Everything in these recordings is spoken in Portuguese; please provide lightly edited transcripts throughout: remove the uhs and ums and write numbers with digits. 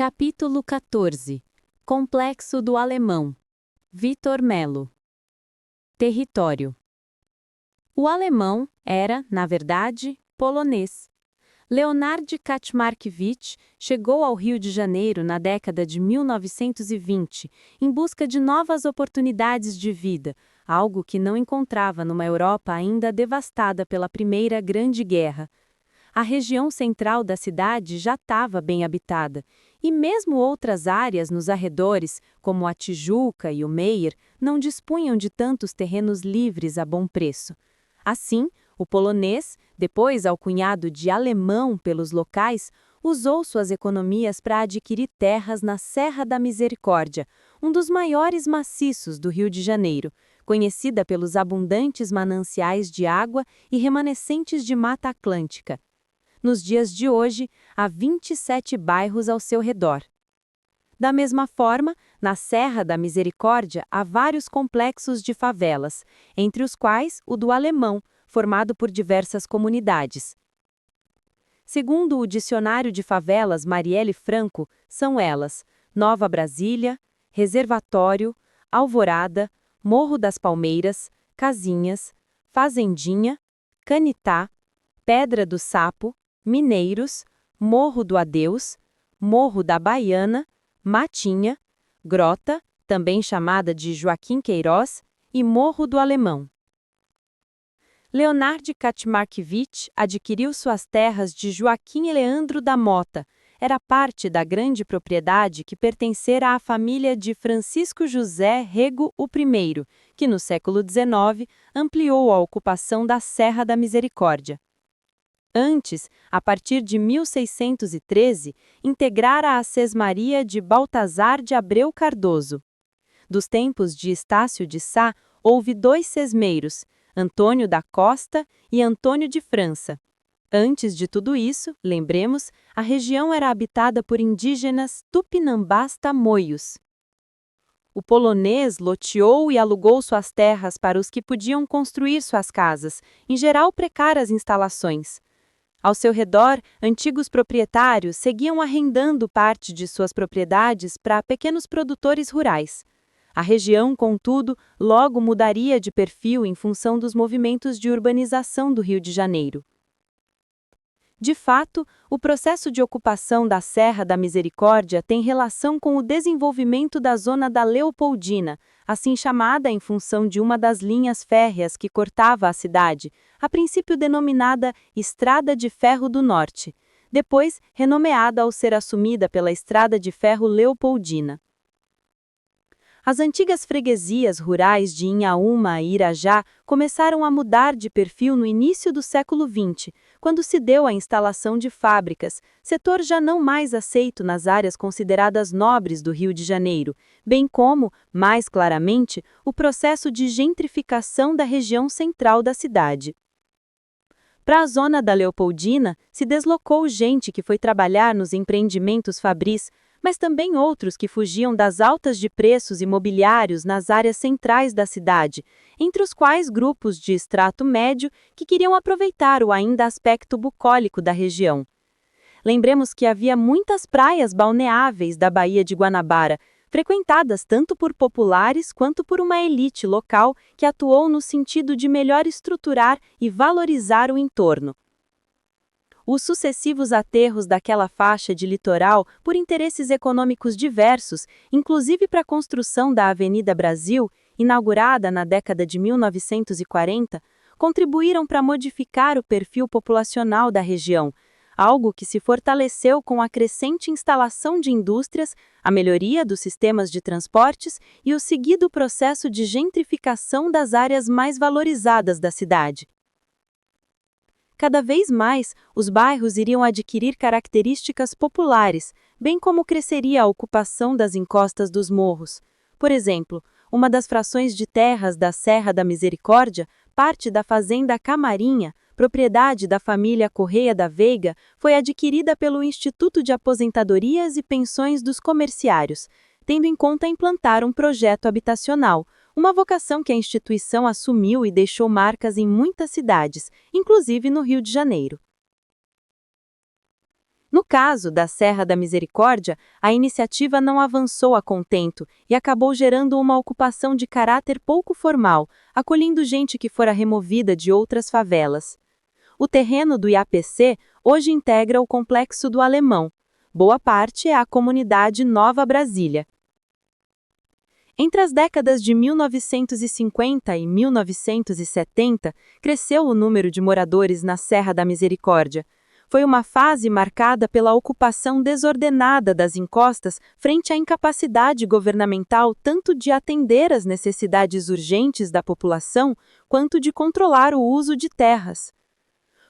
Capítulo 14. Complexo do Alemão. Vitor Melo. Território. O alemão era, na verdade, polonês. Leonard Kaczmarkiewicz chegou ao Rio de Janeiro na década de 1920, em busca de novas oportunidades de vida, algo que não encontrava numa Europa ainda devastada pela Primeira Grande Guerra. A região central da cidade já estava bem habitada, e mesmo outras áreas nos arredores, como a Tijuca e o Meier, não dispunham de tantos terrenos livres a bom preço. Assim, o polonês, depois alcunhado de alemão pelos locais, usou suas economias para adquirir terras na Serra da Misericórdia, um dos maiores maciços do Rio de Janeiro, conhecida pelos abundantes mananciais de água e remanescentes de Mata Atlântica. Nos dias de hoje, há 27 bairros ao seu redor. Da mesma forma, na Serra da Misericórdia há vários complexos de favelas, entre os quais o do Alemão, formado por diversas comunidades. Segundo o Dicionário de Favelas Marielle Franco, são elas: Nova Brasília, Reservatório, Alvorada, Morro das Palmeiras, Casinhas, Fazendinha, Canitá, Pedra do Sapo, Mineiros, Morro do Adeus, Morro da Baiana, Matinha, Grota, também chamada de Joaquim Queiroz, e Morro do Alemão. Leonard Kaczmarkiewicz adquiriu suas terras de Joaquim Leandro da Mota. Era parte da grande propriedade que pertencera à família de Francisco José Rego I, que no século XIX ampliou a ocupação da Serra da Misericórdia. Antes, a partir de 1613, integrara a Sesmaria de Baltazar de Abreu Cardoso. Dos tempos de Estácio de Sá, houve 2 sesmeiros, Antônio da Costa e Antônio de França. Antes de tudo isso, lembremos, a região era habitada por indígenas tupinambás tamoios. O polonês loteou e alugou suas terras para os que podiam construir suas casas, em geral precárias instalações. Ao seu redor, antigos proprietários seguiam arrendando parte de suas propriedades para pequenos produtores rurais. A região, contudo, logo mudaria de perfil em função dos movimentos de urbanização do Rio de Janeiro. De fato, o processo de ocupação da Serra da Misericórdia tem relação com o desenvolvimento da zona da Leopoldina, assim chamada em função de uma das linhas férreas que cortava a cidade, a princípio denominada Estrada de Ferro do Norte, depois renomeada ao ser assumida pela Estrada de Ferro Leopoldina. As antigas freguesias rurais de Inhaúma e Irajá começaram a mudar de perfil no início do século XX, quando se deu a instalação de fábricas, setor já não mais aceito nas áreas consideradas nobres do Rio de Janeiro, bem como, mais claramente, o processo de gentrificação da região central da cidade. Para a zona da Leopoldina, se deslocou gente que foi trabalhar nos empreendimentos fabris, mas também outros que fugiam das altas de preços imobiliários nas áreas centrais da cidade, entre os quais grupos de extrato médio que queriam aproveitar o ainda aspecto bucólico da região. Lembremos que havia muitas praias balneáveis da Baía de Guanabara, frequentadas tanto por populares quanto por uma elite local que atuou no sentido de melhor estruturar e valorizar o entorno. Os sucessivos aterros daquela faixa de litoral, por interesses econômicos diversos, inclusive para a construção da Avenida Brasil, inaugurada na década de 1940, contribuíram para modificar o perfil populacional da região, algo que se fortaleceu com a crescente instalação de indústrias, a melhoria dos sistemas de transportes e o seguido processo de gentrificação das áreas mais valorizadas da cidade. Cada vez mais, os bairros iriam adquirir características populares, bem como cresceria a ocupação das encostas dos morros. Por exemplo, uma das frações de terras da Serra da Misericórdia, parte da fazenda Camarinha, propriedade da família Correia da Veiga, foi adquirida pelo Instituto de Aposentadorias e Pensões dos Comerciários, tendo em conta implantar um projeto habitacional, uma vocação que a instituição assumiu e deixou marcas em muitas cidades, inclusive no Rio de Janeiro. No caso da Serra da Misericórdia, a iniciativa não avançou a contento e acabou gerando uma ocupação de caráter pouco formal, acolhendo gente que fora removida de outras favelas. O terreno do IAPC hoje integra o Complexo do Alemão. Boa parte é a comunidade Nova Brasília. Entre as décadas de 1950 e 1970, cresceu o número de moradores na Serra da Misericórdia. Foi uma fase marcada pela ocupação desordenada das encostas frente à incapacidade governamental tanto de atender às necessidades urgentes da população, quanto de controlar o uso de terras.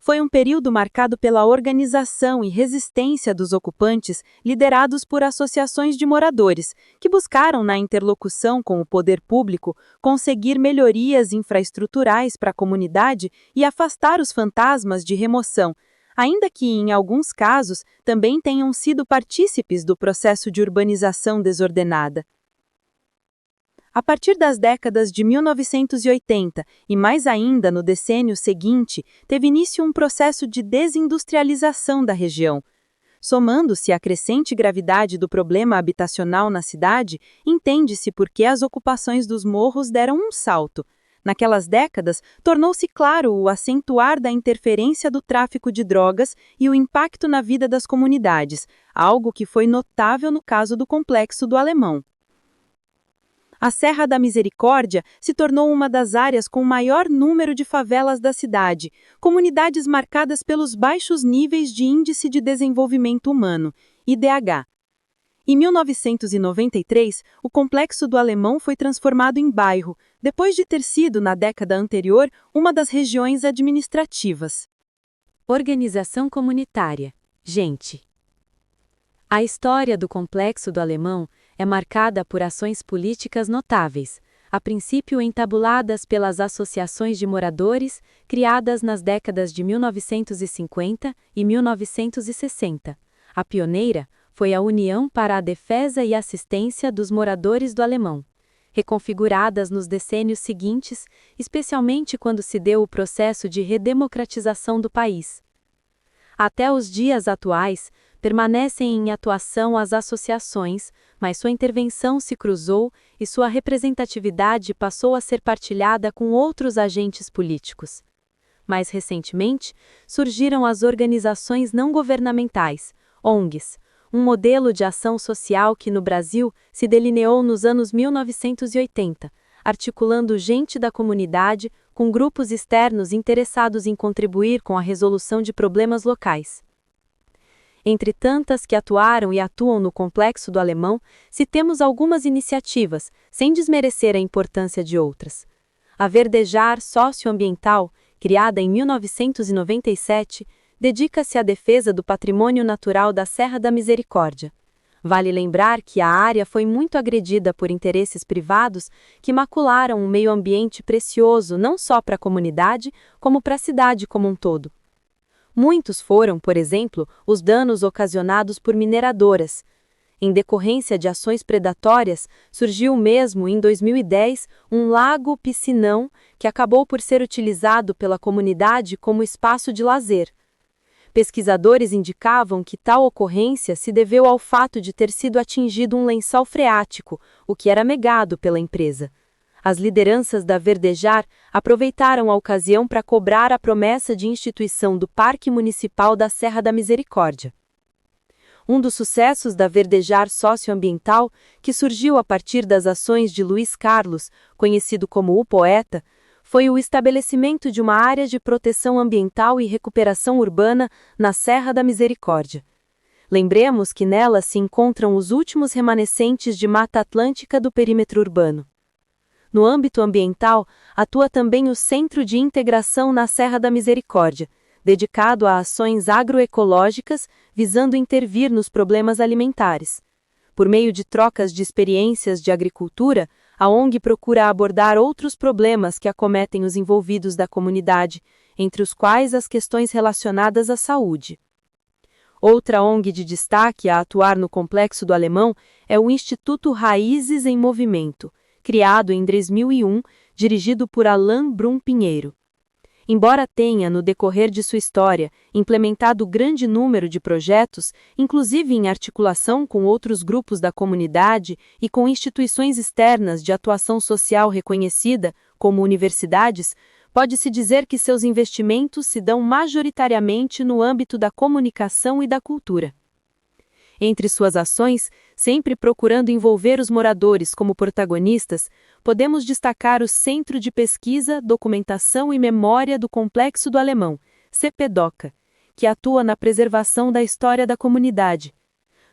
Foi um período marcado pela organização e resistência dos ocupantes, liderados por associações de moradores, que buscaram, na interlocução com o poder público, conseguir melhorias infraestruturais para a comunidade e afastar os fantasmas de remoção, ainda que, em alguns casos, também tenham sido partícipes do processo de urbanização desordenada. A partir das décadas de 1980 e mais ainda no decênio seguinte, teve início um processo de desindustrialização da região. Somando-se à crescente gravidade do problema habitacional na cidade, entende-se por que as ocupações dos morros deram um salto. Naquelas décadas, tornou-se claro o acentuar da interferência do tráfico de drogas e o impacto na vida das comunidades, algo que foi notável no caso do Complexo do Alemão. A Serra da Misericórdia se tornou uma das áreas com maior número de favelas da cidade, comunidades marcadas pelos baixos níveis de Índice de Desenvolvimento Humano, IDH. Em 1993, o Complexo do Alemão foi transformado em bairro, depois de ter sido, na década anterior, uma das regiões administrativas. Organização comunitária. Gente. A história do Complexo do Alemão é marcada por ações políticas notáveis, a princípio entabuladas pelas associações de moradores, criadas nas décadas de 1950 e 1960. A pioneira foi a União para a Defesa e Assistência dos Moradores do Alemão, reconfiguradas nos decênios seguintes, especialmente quando se deu o processo de redemocratização do país. Até os dias atuais, permanecem em atuação as associações, mas sua intervenção se cruzou e sua representatividade passou a ser partilhada com outros agentes políticos. Mais recentemente, surgiram as organizações não governamentais, ONGs, um modelo de ação social que no Brasil se delineou nos anos 1980, articulando gente da comunidade com grupos externos interessados em contribuir com a resolução de problemas locais. Entre tantas que atuaram e atuam no Complexo do Alemão, citemos algumas iniciativas, sem desmerecer a importância de outras. A Verdejar Socioambiental, criada em 1997, dedica-se à defesa do patrimônio natural da Serra da Misericórdia. Vale lembrar que a área foi muito agredida por interesses privados que macularam um meio ambiente precioso não só para a comunidade, como para a cidade como um todo. Muitos foram, por exemplo, os danos ocasionados por mineradoras. Em decorrência de ações predatórias, surgiu mesmo, em 2010, um lago-piscinão que acabou por ser utilizado pela comunidade como espaço de lazer. Pesquisadores indicavam que tal ocorrência se deveu ao fato de ter sido atingido um lençol freático, o que era negado pela empresa. As lideranças da Verdejar aproveitaram a ocasião para cobrar a promessa de instituição do Parque Municipal da Serra da Misericórdia. Um dos sucessos da Verdejar Socioambiental, que surgiu a partir das ações de Luiz Carlos, conhecido como o Poeta, foi o estabelecimento de uma área de proteção ambiental e recuperação urbana na Serra da Misericórdia. Lembremos que nela se encontram os últimos remanescentes de Mata Atlântica do perímetro urbano. No âmbito ambiental, atua também o Centro de Integração na Serra da Misericórdia, dedicado a ações agroecológicas visando intervir nos problemas alimentares. Por meio de trocas de experiências de agricultura, a ONG procura abordar outros problemas que acometem os envolvidos da comunidade, entre os quais as questões relacionadas à saúde. Outra ONG de destaque a atuar no Complexo do Alemão é o Instituto Raízes em Movimento, criado em 2001, dirigido por Alain Brum Pinheiro. Embora tenha, no decorrer de sua história, implementado grande número de projetos, inclusive em articulação com outros grupos da comunidade e com instituições externas de atuação social reconhecida, como universidades, pode-se dizer que seus investimentos se dão majoritariamente no âmbito da comunicação e da cultura. Entre suas ações, sempre procurando envolver os moradores como protagonistas, podemos destacar o Centro de Pesquisa, Documentação e Memória do Complexo do Alemão, CPDOCA, que atua na preservação da história da comunidade.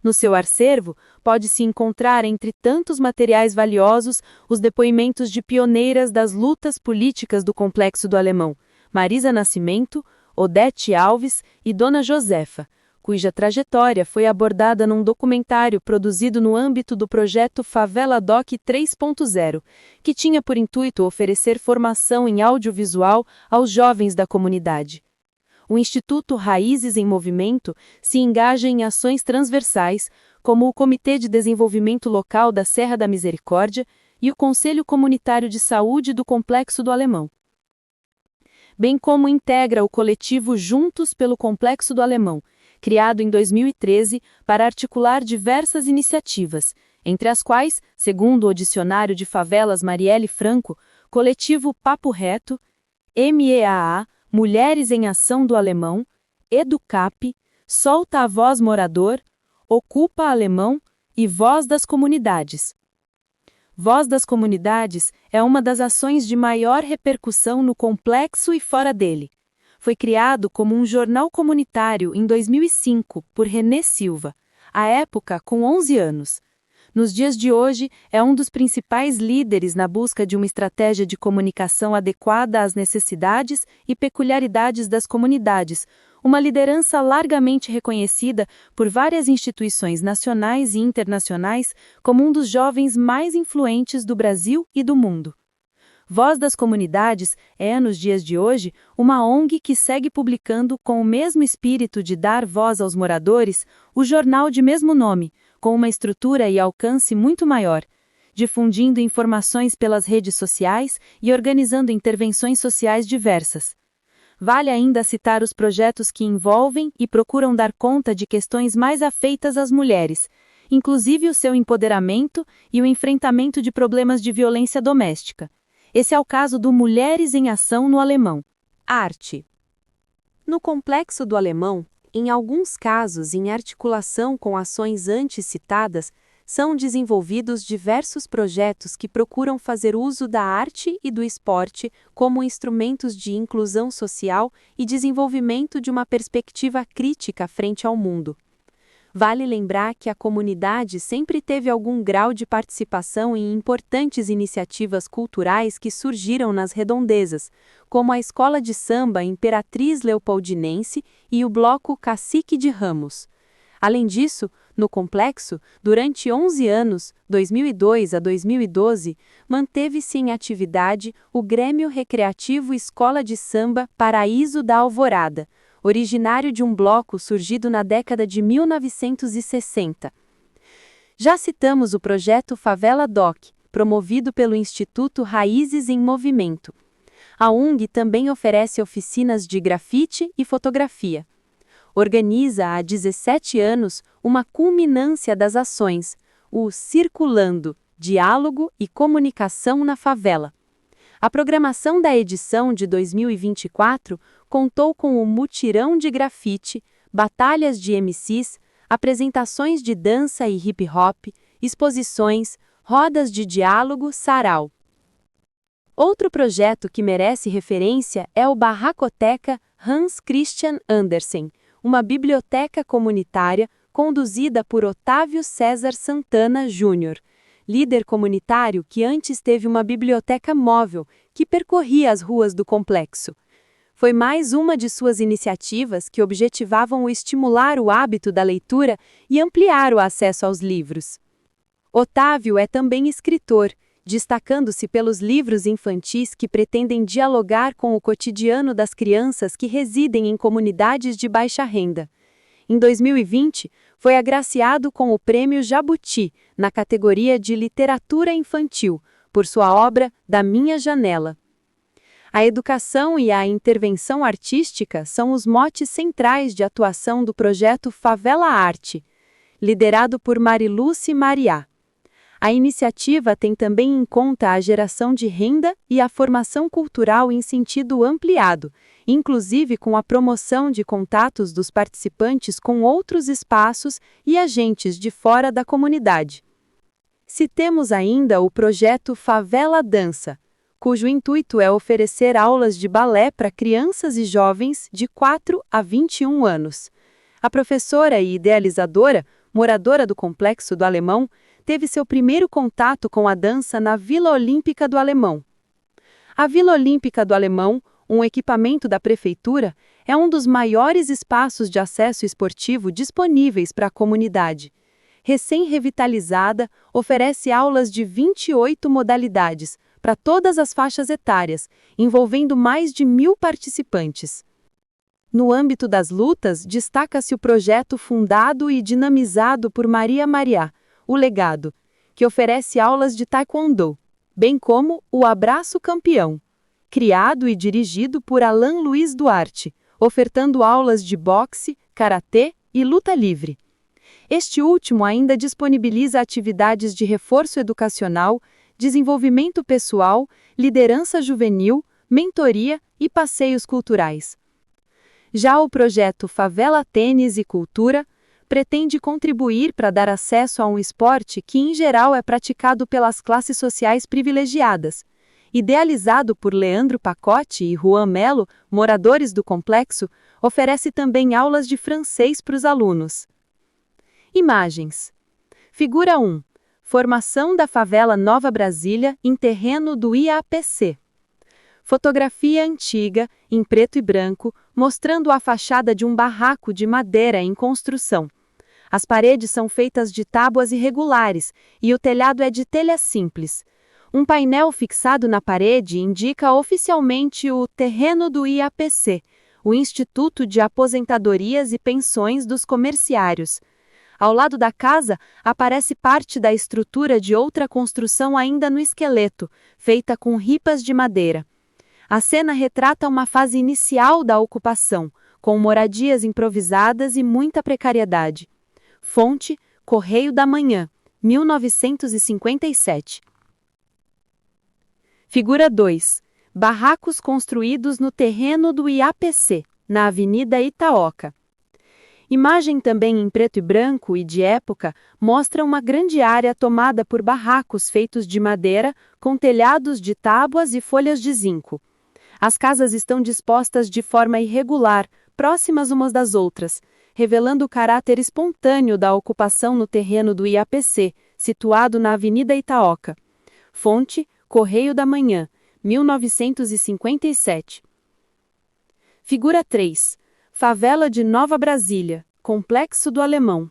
No seu acervo, pode-se encontrar, entre tantos materiais valiosos, os depoimentos de pioneiras das lutas políticas do Complexo do Alemão, Marisa Nascimento, Odete Alves e Dona Josefa, cuja trajetória foi abordada num documentário produzido no âmbito do projeto Favela Doc 3.0, que tinha por intuito oferecer formação em audiovisual aos jovens da comunidade. O Instituto Raízes em Movimento se engaja em ações transversais, como o Comitê de Desenvolvimento Local da Serra da Misericórdia e o Conselho Comunitário de Saúde do Complexo do Alemão, bem como integra o coletivo Juntos pelo Complexo do Alemão, criado em 2013 para articular diversas iniciativas, entre as quais, segundo o Dicionário de Favelas Marielle Franco, coletivo Papo Reto, MEAA, Mulheres em Ação do Alemão, Educap, Solta a Voz Morador, Ocupa Alemão e Voz das Comunidades. Voz das Comunidades é uma das ações de maior repercussão no complexo e fora dele. Foi criado como um jornal comunitário em 2005 por Renê Silva, à época com 11 anos. Nos dias de hoje, é um dos principais líderes na busca de uma estratégia de comunicação adequada às necessidades e peculiaridades das comunidades, uma liderança largamente reconhecida por várias instituições nacionais e internacionais como um dos jovens mais influentes do Brasil e do mundo. Voz das Comunidades é, nos dias de hoje, uma ONG que segue publicando, com o mesmo espírito de dar voz aos moradores, o jornal de mesmo nome, com uma estrutura e alcance muito maior, difundindo informações pelas redes sociais e organizando intervenções sociais diversas. Vale ainda citar os projetos que envolvem e procuram dar conta de questões mais afeitas às mulheres, inclusive o seu empoderamento e o enfrentamento de problemas de violência doméstica. Esse é o caso do Mulheres em Ação no Alemão. Arte. No Complexo do Alemão, em alguns casos em articulação com ações antes citadas, são desenvolvidos diversos projetos que procuram fazer uso da arte e do esporte como instrumentos de inclusão social e desenvolvimento de uma perspectiva crítica frente ao mundo. Vale lembrar que a comunidade sempre teve algum grau de participação em importantes iniciativas culturais que surgiram nas redondezas, como a Escola de Samba Imperatriz Leopoldinense e o Bloco Cacique de Ramos. Além disso, no complexo, durante 11 anos, 2002 a 2012, manteve-se em atividade o Grêmio Recreativo Escola de Samba Paraíso da Alvorada, originário de um bloco surgido na década de 1960. Já citamos o projeto Favela Doc, promovido pelo Instituto Raízes em Movimento. A ONG também oferece oficinas de grafite e fotografia. Organiza há 17 anos uma culminância das ações, o Circulando, Diálogo e Comunicação na Favela. A programação da edição de 2024 contou com o mutirão de grafite, batalhas de MCs, apresentações de dança e hip-hop, exposições, rodas de diálogo, sarau. Outro projeto que merece referência é o Barracoteca Hans Christian Andersen, uma biblioteca comunitária conduzida por Otávio César Santana Júnior, líder comunitário que antes teve uma biblioteca móvel que percorria as ruas do complexo. Foi mais uma de suas iniciativas que objetivavam estimular o hábito da leitura e ampliar o acesso aos livros. Otávio é também escritor, destacando-se pelos livros infantis que pretendem dialogar com o cotidiano das crianças que residem em comunidades de baixa renda. Em 2020, foi agraciado com o Prêmio Jabuti, na categoria de Literatura Infantil, por sua obra Da Minha Janela. A educação e a intervenção artística são os motes centrais de atuação do projeto Favela Arte, liderado por Mariluce Mariá. A iniciativa tem também em conta a geração de renda e a formação cultural em sentido ampliado, inclusive com a promoção de contatos dos participantes com outros espaços e agentes de fora da comunidade. Citemos ainda o projeto Favela Dança, cujo intuito é oferecer aulas de balé para crianças e jovens de 4 a 21 anos. A professora e idealizadora, moradora do Complexo do Alemão, teve seu primeiro contato com a dança na Vila Olímpica do Alemão. A Vila Olímpica do Alemão, um equipamento da prefeitura, é um dos maiores espaços de acesso esportivo disponíveis para a comunidade. Recém-revitalizada, oferece aulas de 28 modalidades, para todas as faixas etárias, envolvendo mais de 1.000 participantes. No âmbito das lutas, destaca-se o projeto fundado e dinamizado por Maria Mariá, o Legado, que oferece aulas de taekwondo, bem como o Abraço Campeão, criado e dirigido por Alan Luiz Duarte, ofertando aulas de boxe, karatê e luta livre. Este último ainda disponibiliza atividades de reforço educacional, desenvolvimento pessoal, liderança juvenil, mentoria e passeios culturais. Já o projeto Favela Tênis e Cultura pretende contribuir para dar acesso a um esporte que, em geral, é praticado pelas classes sociais privilegiadas. Idealizado por Leandro Pacote e Juan Melo, moradores do complexo, oferece também aulas de francês para os alunos. Imagens. Figura 1. Formação da favela Nova Brasília em terreno do IAPC. Fotografia antiga, em preto e branco, mostrando a fachada de um barraco de madeira em construção. As paredes são feitas de tábuas irregulares e o telhado é de telha simples. Um painel fixado na parede indica oficialmente o terreno do IAPC, o Instituto de Aposentadorias e Pensões dos Comerciários. Ao lado da casa, aparece parte da estrutura de outra construção ainda no esqueleto, feita com ripas de madeira. A cena retrata uma fase inicial da ocupação, com moradias improvisadas e muita precariedade. Fonte: Correio da Manhã, 1957. Figura 2. Barracos construídos no terreno do IAPC, na Avenida Itaoca. Imagem também em preto e branco e de época mostra uma grande área tomada por barracos feitos de madeira, com telhados de tábuas e folhas de zinco. As casas estão dispostas de forma irregular, próximas umas das outras, revelando o caráter espontâneo da ocupação no terreno do IAPC, situado na Avenida Itaoca. Fonte: Correio da Manhã, 1957. Figura 3. Favela de Nova Brasília, Complexo do Alemão.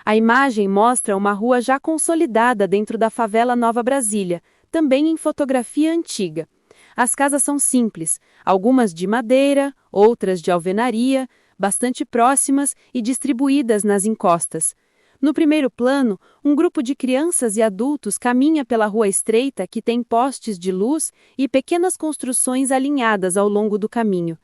A imagem mostra uma rua já consolidada dentro da favela Nova Brasília, também em fotografia antiga. As casas são simples, algumas de madeira, outras de alvenaria, bastante próximas e distribuídas nas encostas. No primeiro plano, um grupo de crianças e adultos caminha pela rua estreita que tem postes de luz e pequenas construções alinhadas ao longo do caminho.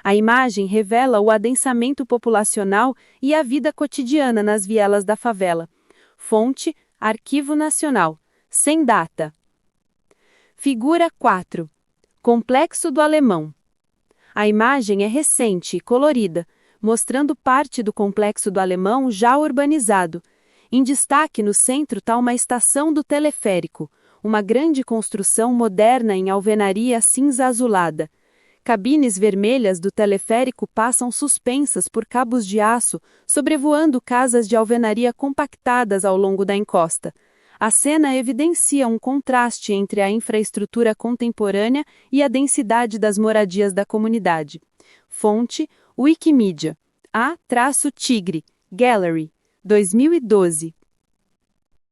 A imagem revela o adensamento populacional e a vida cotidiana nas vielas da favela. Fonte: Arquivo Nacional. Sem data. Figura 4. Complexo do Alemão. A imagem é recente e colorida, mostrando parte do Complexo do Alemão já urbanizado. Em destaque no centro está uma estação do teleférico, uma grande construção moderna em alvenaria cinza azulada. Cabines vermelhas do teleférico passam suspensas por cabos de aço, sobrevoando casas de alvenaria compactadas ao longo da encosta. A cena evidencia um contraste entre a infraestrutura contemporânea e a densidade das moradias da comunidade. Fonte: Wikimedia. A-Tigre, Gallery, 2012.